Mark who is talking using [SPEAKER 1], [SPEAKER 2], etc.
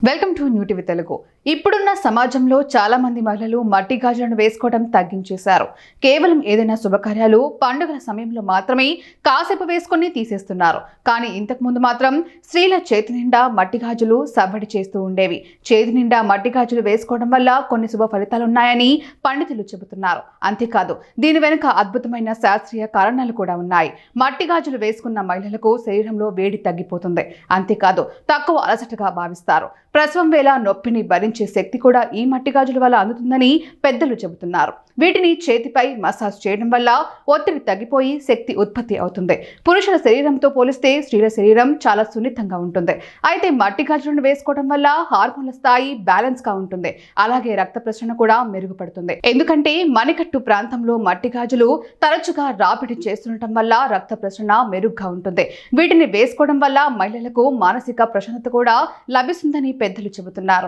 [SPEAKER 1] Welcome to new TV Telugu. ఇప్పుడున్న సమాజంలో చాలా మంది మహిళలు మట్టి గాజులను వేసుకోవడం తగ్గించేశారు. కేవలం ఏదైనా శుభకార్యాలు, పండుగల సమయంలో మాత్రమే కాసేపు వేసుకొని తీసేస్తున్నారు. కానీ ఇంతకు ముందు మాత్రం స్త్రీల చేతి నిండా మట్టి గాజులు సవ్వడి చేస్తూ ఉండేవి. చేతి నిండా మట్టి గాజులు వేసుకోవడం వల్ల కొన్ని శుభ ఫలితాలున్నాయని పండితులు చెబుతున్నారు. అంతేకాదు, దీని వెనుక అద్భుతమైన శాస్త్రీయ కారణాలు కూడా ఉన్నాయి. మట్టి గాజులు వేసుకున్న మహిళలకు శరీరంలో వేడి తగ్గిపోతుంది. అంతేకాదు, తక్కువ అలసటగా భావిస్తారు. ప్రసవం వేళ నొప్పిని భరించే శక్తి కూడా ఈ మట్టి గాజుల వల్ల అందుతుందని పెద్దలు చెబుతున్నారు. వీటిని చేతిపై మసాజ్ చేయడం వల్ల ఒత్తిడి తగ్గిపోయి శక్తి ఉత్పత్తి అవుతుంది. పురుషుల శరీరంతో పోలిస్తే స్త్రీల శరీరం చాలా సున్నితంగా ఉంటుంది. అయితే మట్టి గాజులను వేసుకోవడం వల్ల హార్మోన్ల స్థాయి బ్యాలెన్స్ గా ఉంటుంది. అలాగే రక్త ప్రసరణ కూడా మెరుగుపడుతుంది. ఎందుకంటే మణికట్టు ప్రాంతంలో మట్టి గాజులు తరచుగా రాపిడి చేస్తుండటం వల్ల రక్త ప్రసరణ మెరుగ్గా ఉంటుంది. వీటిని వేసుకోవడం వల్ల మహిళలకు మానసిక ప్రశాంతత కూడా లభిస్తుందని పెద్దలు చెబుతున్నారు.